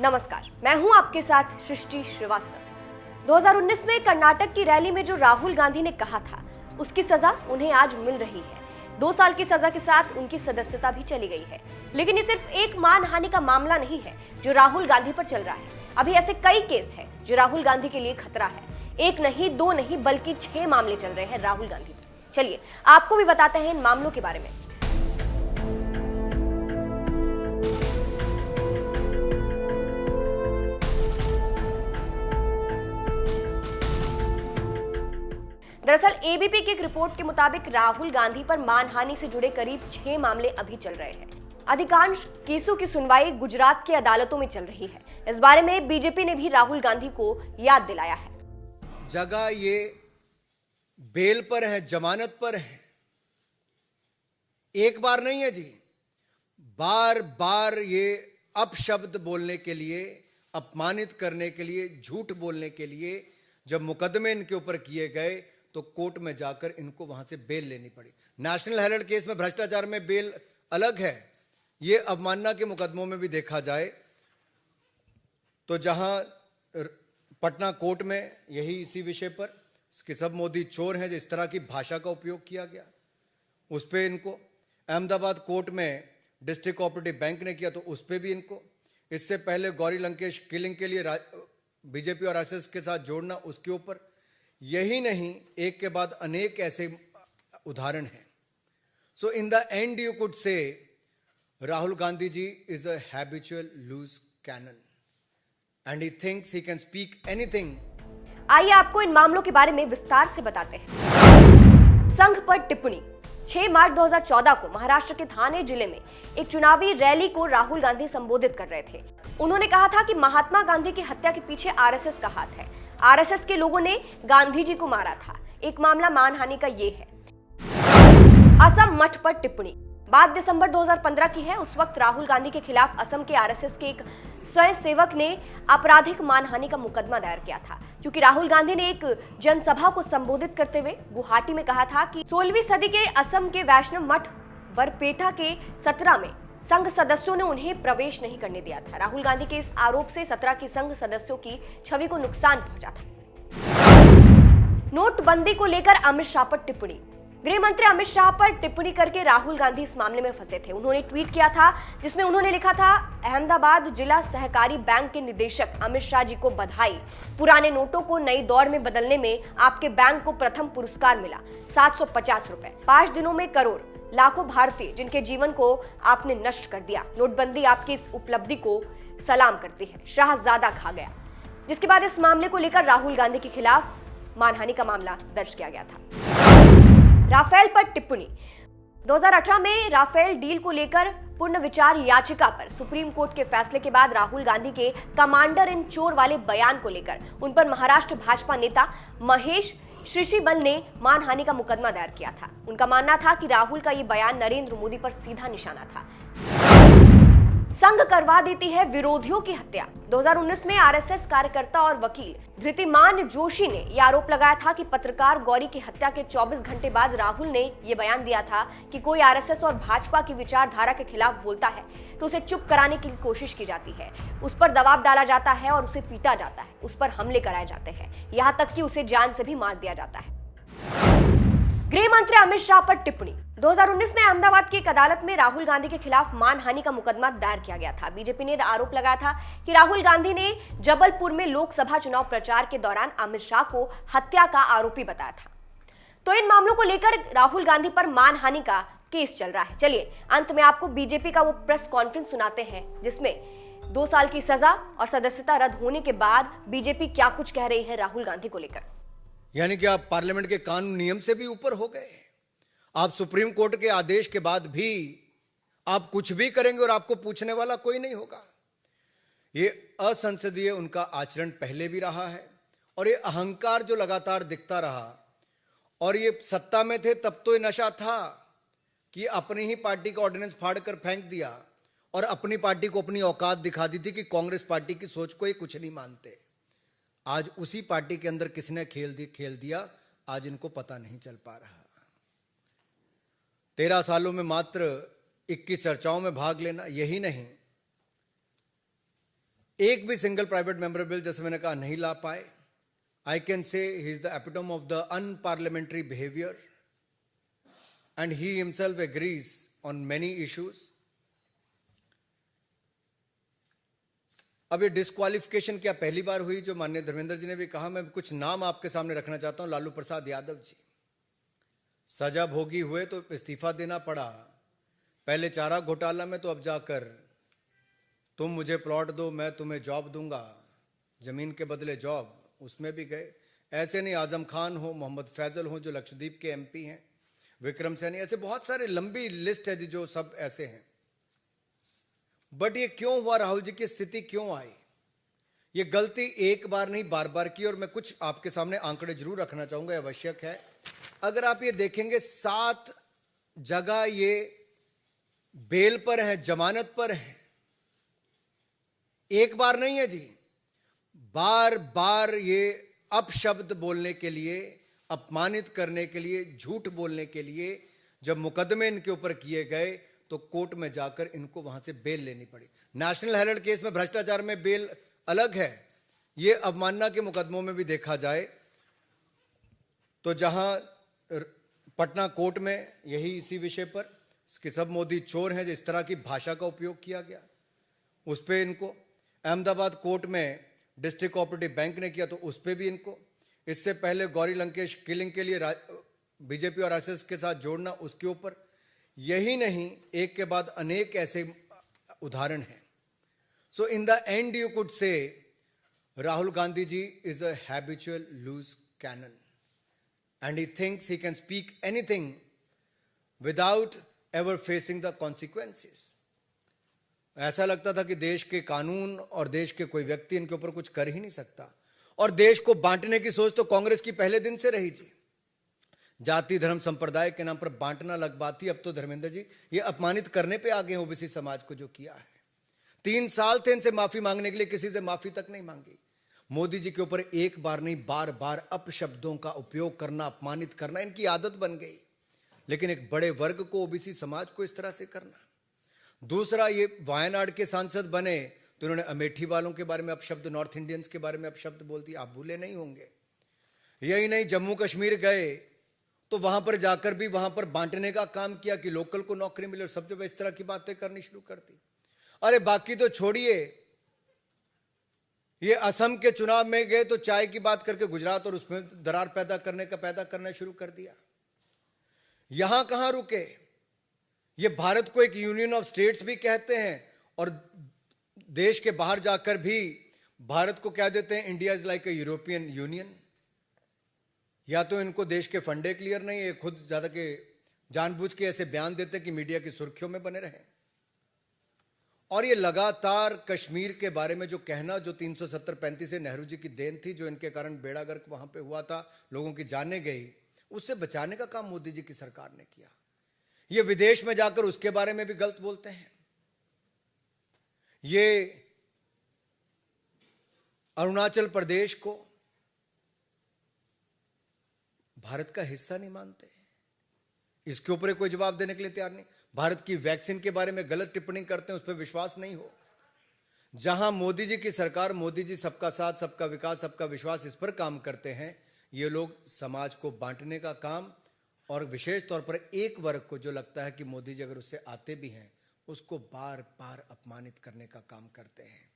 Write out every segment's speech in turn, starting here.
नमस्कार, मैं हूं आपके साथ सृष्टि श्रीवास्तव। 2019 में कर्नाटक की रैली में जो राहुल गांधी ने कहा था, उसकी सजा उन्हें आज मिल रही है। 2 साल की सजा के साथ उनकी सदस्यता भी चली गई है। लेकिन ये सिर्फ एक मानहानि का मामला नहीं है जो राहुल गांधी पर चल रहा है। अभी ऐसे कई केस हैं जो राहुल गांधी के लिए खतरा है। 1 नहीं, 2 नहीं, बल्कि 6 मामले चल रहे हैं राहुल गांधी पर। चलिए आपको भी बताते हैं इन मामलों के बारे में। दरअसल एबीपी की एक रिपोर्ट के मुताबिक राहुल गांधी पर मानहानि से जुड़े करीब 6 मामले अभी चल रहे हैं। अधिकांश केसों की सुनवाई गुजरात की अदालतों में चल रही है। इस बारे में बीजेपी ने भी राहुल गांधी को याद दिलाया है। जगह ये बेल पर है, जमानत पर है। एक बार नहीं है जी, बार बार ये अपशब्द बोलने के लिए, अपमानित करने के लिए, झूठ बोलने के लिए जब मुकदमे इनके ऊपर किए गए तो कोर्ट में जाकर इनको वहां से बेल लेनी पड़ी। नेशनल हेराल्ड केस में भ्रष्टाचार में बेल अलग है। ये अवमानना के मुकदमों में भी देखा जाए तो जहां पटना कोर्ट में यही इसी विषय पर कि सब मोदी चोर हैं, जिस तरह की भाषा का उपयोग किया गया उस पर इनको, अहमदाबाद कोर्ट में डिस्ट्रिक्ट कोऑपरेटिव बैंक ने किया तो उस पर भी इनको, इससे पहले गौरी लंकेश किलिंग के लिए बीजेपी और आरएसएस के साथ जोड़ना, उसके ऊपर। यही नहीं, एक के बाद अनेक ऐसे उदाहरण हैं। So in the end you could say Rahul Gandhi ji is a habitual loose cannon and he thinks he can speak anything. आइए आपको इन मामलों के बारे में विस्तार से बताते हैं। संघ पर टिप्पणी। 6 मार्च 2014 को महाराष्ट्र के ठाणे जिले में एक चुनावी रैली को राहुल गांधी संबोधित कर रहे थे। उन्होंने कहा था कि महात्मा गांधी की हत्या के पीछे आरएसएस का हाथ है। आरएसएस के लोगों ने गांधी जी को मारा था। एक मामला मानहानि का ये है। असम मठ पर टिप्पणी। बात दिसंबर 2015 की है। उस वक्त राहुल गांधी के खिलाफ असम के आरएसएस के एक स्वयंसेवक ने आपराधिक मानहानि का मुकदमा दायर किया था, क्योंकि राहुल गांधी ने एक जनसभा को संबोधित करते हुए गुवाहाटी में कहा था कि 16वीं सदी के असम के वैष्णव मठ बरपेटा के 17 में संघ सदस्यों ने उन्हें प्रवेश नहीं करने दिया था। राहुल गांधी के इस आरोप से 17 के संघ सदस्यों की छवि को नुकसान पहुंचा था। नोटबंदी को लेकर अमित शाह पर टिप्पणी। गृह मंत्री अमित शाह पर टिप्पणी करके राहुल गांधी इस मामले में फंसे थे। उन्होंने ट्वीट किया था जिसमें उन्होंने लिखा था, अहमदाबाद जिला सहकारी बैंक के निदेशक अमित शाह जी को बधाई। पुराने नोटों को नई दौर में बदलने में आपके बैंक को प्रथम पुरस्कार मिला, 750 रुपए। 5 दिनों में करोड़, लाखों भारतीय जिनके जीवन को आपने नष्ट कर दिया। नोटबंदी आपकी इस उपलब्धि को सलाम करती है। शाहजादा खा गया। जिसके बाद इस मामले को लेकर राहुल गांधी के खिलाफ मानहानि का मामला दर्ज किया गया था। राफेल पर टिप्पणी। 2018 में राफेल डील को लेकर पुनर्विचार याचिका पर सुप्रीम कोर्ट के फैसले के बाद राहुल गांधी के कमांडर इन चोर वाले बयान को लेकर उन पर महाराष्ट्र भाजपा नेता महेश श्रीशीबल ने मानहानि का मुकदमा दायर किया था। उनका मानना था कि राहुल का ये बयान नरेंद्र मोदी पर सीधा निशाना था। संघ करवा देती है विरोधियों की हत्या। 2019 में आरएसएस कार्यकर्ता और वकील धृतिमान जोशी ने यह आरोप लगाया था कि पत्रकार गौरी की हत्या के 24 घंटे बाद राहुल ने यह बयान दिया था कि कोई आरएसएस और भाजपा की विचारधारा के खिलाफ बोलता है तो उसे चुप कराने की कोशिश की जाती है, उस पर दबाव डाला जाता है और उसे पीटा जाता है, उस पर हमले कराए जाते हैं, यहां तक कि उसे जान से भी मार दिया जाता है। गृह मंत्री अमित शाह पर टिप्पणी। 2019 में अहमदाबाद की एक अदालत में राहुल गांधी के खिलाफ मानहानि का मुकदमा दायर किया गया था। बीजेपी ने आरोप लगाया था कि राहुल गांधी ने जबलपुर में लोकसभा चुनाव प्रचार के दौरान अमित शाह को हत्या का आरोपी बताया था। तो इन मामलों को लेकर राहुल गांधी पर मानहानि का केस चल रहा है। चलिए अंत में आपको बीजेपी का वो प्रेस कॉन्फ्रेंस सुनाते हैं जिसमें 2 साल की सजा और सदस्यता रद्द होने के बाद बीजेपी क्या कुछ कह रही है राहुल गांधी को लेकर। यानी कि आप पार्लियामेंट के कानून नियम से भी ऊपर हो गए। आप सुप्रीम कोर्ट के आदेश के बाद भी आप कुछ भी करेंगे और आपको पूछने वाला कोई नहीं होगा। ये असंसदीय उनका आचरण पहले भी रहा है और ये अहंकार जो लगातार दिखता रहा। और ये सत्ता में थे तब तो ये नशा था कि अपनी ही पार्टी का ऑर्डिनेंस फाड़ कर फेंक दिया और अपनी पार्टी को अपनी औकात दिखा दी थी कि कांग्रेस पार्टी की सोच को ये कुछ नहीं मानते। आज उसी पार्टी के अंदर किसने खेल दिया, आज इनको पता नहीं चल पा रहा। 13 सालों में मात्र 21 चर्चाओं में भाग लेना, यही नहीं एक भी सिंगल प्राइवेट मेंबर बिल, जैसे मैंने कहा, नहीं ला पाए. I can say he is the epitome of the unparliamentary behavior, and he himself agrees on many issues. अब ये डिस्क्वालिफिकेशन क्या पहली बार हुई? जो माननीय धर्मेंद्र जी ने भी कहा, मैं कुछ नाम आपके सामने रखना चाहता हूं. लालू प्रसाद यादव जी, सजा भोगी हुए तो इस्तीफा देना पड़ा. पहले चारा घोटाला में, तो अब जाकर तुम मुझे प्लॉट दो, मैं तुम्हें जॉब दूंगा, जमीन के बदले जॉब, उसमें भी गए. ऐसे नहीं, आजम खान हो, मोहम्मद फैजल हो जो लक्षद्वीप के एमपी हैं, विक्रम सैनी, ऐसे बहुत सारे, लंबी लिस्ट है जी जो सब ऐसे हैं. बट ये क्यों हुआ? राहुल जी की स्थिति क्यों आई? ये गलती एक बार नहीं, बार बार की. और मैं कुछ आपके सामने आंकड़े जरूर रखना चाहूंगा, आवश्यक है. अगर आप ये देखेंगे, 7 जगह ये बेल पर है, जमानत पर है. एक बार नहीं है जी, बार बार ये अपशब्द बोलने के लिए, अपमानित करने के लिए, झूठ बोलने के लिए जब मुकदमे इनके ऊपर किए गए तो कोर्ट में जाकर इनको वहां से बेल लेनी पड़ी. नेशनल हेराल्ड केस में भ्रष्टाचार में बेल अलग है. ये अवमानना के मुकदमों में भी देखा जाए तो जहां पटना कोर्ट में यही इसी विषय पर कि सब मोदी चोर हैं, जिस तरह की भाषा का उपयोग किया गया, उस पर इनको. अहमदाबाद कोर्ट में डिस्ट्रिक्ट कोऑपरेटिव बैंक ने किया तो उस पर भी इनको. इससे पहले गौरी लंकेश किलिंग के लिए बीजेपी और आरएसएस के साथ जोड़ना, उसके ऊपर. यही नहीं, एक के बाद अनेक ऐसे उदाहरण हैं. So in the end you could say Rahul Gandhi ji is a habitual loose cannon, and he thinks he can speak anything without ever facing the consequences. ऐसा लगता था कि देश के कानून और देश के कोई व्यक्ति इनके ऊपर कुछ कर ही नहीं सकता. और देश को बांटने की सोच तो कांग्रेस की पहले दिन से रही जी. जाति धर्म संप्रदाय के नाम पर बांटना अलग बात थी. अब तो धर्मेंद्र जी ये अपमानित करने पे आ गए ओबीसी समाज को, जो किया है. 3 साल थे इनसे माफी मांगने के लिए, किसी से माफी तक नहीं मांगी. मोदी जी के ऊपर एक बार नहीं, बार बार अपशब्दों का उपयोग करना, अपमानित करना इनकी आदत बन गई. लेकिन एक बड़े वर्ग को, ओबीसी समाज को इस तरह से करना. दूसरा, ये वायनाड के सांसद बने तो इन्होंने अमेठी वालों के बारे में अपशब्द, नॉर्थ इंडियंस के बारे में अपशब्द बोल दिए. आप भूले नहीं होंगे. यही नहीं, जम्मू कश्मीर गए तो वहां पर जाकर भी वहां पर बांटने का काम किया कि लोकल को नौकरी मिले, और सब जब इस तरह की बातें करनी शुरू कर दी. अरे बाकी तो छोड़िए, ये असम के चुनाव में गए तो चाय की बात करके गुजरात और उसमें दरार पैदा करना शुरू कर दिया. यहां कहां रुके? ये भारत को एक यूनियन ऑफ स्टेट्स भी कहते हैं, और देश के बाहर जाकर भी भारत को कह देते हैं India is like a European union. या तो इनको देश के फंडे क्लियर नहीं है, खुद ज्यादा के जानबूझ के ऐसे बयान देते हैं कि मीडिया की सुर्खियों में बने रहें. और ये लगातार कश्मीर के बारे में जो कहना, जो 370-35 से नेहरू जी की देन थी, जो इनके कारण बेड़ा गर्क वहां पे हुआ था, लोगों की जाने गई, उससे बचाने का काम मोदी जी की सरकार ने किया. ये विदेश में जाकर उसके बारे में भी गलत बोलते हैं. ये अरुणाचल प्रदेश को भारत का हिस्सा नहीं मानते. इसके ऊपर कोई जवाब देने के लिए तैयार नहीं. भारत की वैक्सीन के बारे में गलत टिप्पणी करते हैं, उस पर विश्वास नहीं हो. जहां मोदी जी की सरकार, मोदी जी सबका साथ, सबका विकास, सबका विश्वास, इस पर काम करते हैं, ये लोग समाज को बांटने का काम, और विशेष तौर पर एक वर्ग को जो लगता है कि मोदी जी अगर उससे आते भी हैं, उसको बार बार अपमानित करने का काम करते हैं.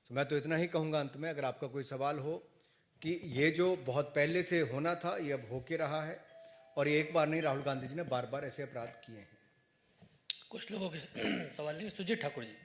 तो मैं तो इतना ही कहूंगा अंत में, अगर आपका कोई सवाल हो, कि ये जो बहुत पहले से होना था ये अब होके रहा है, और ये एक बार नहीं, राहुल गांधी जी ने बार बार ऐसे अपराध किए हैं. कुछ लोगों के सवाल नहीं. सुजीत ठाकुर जी.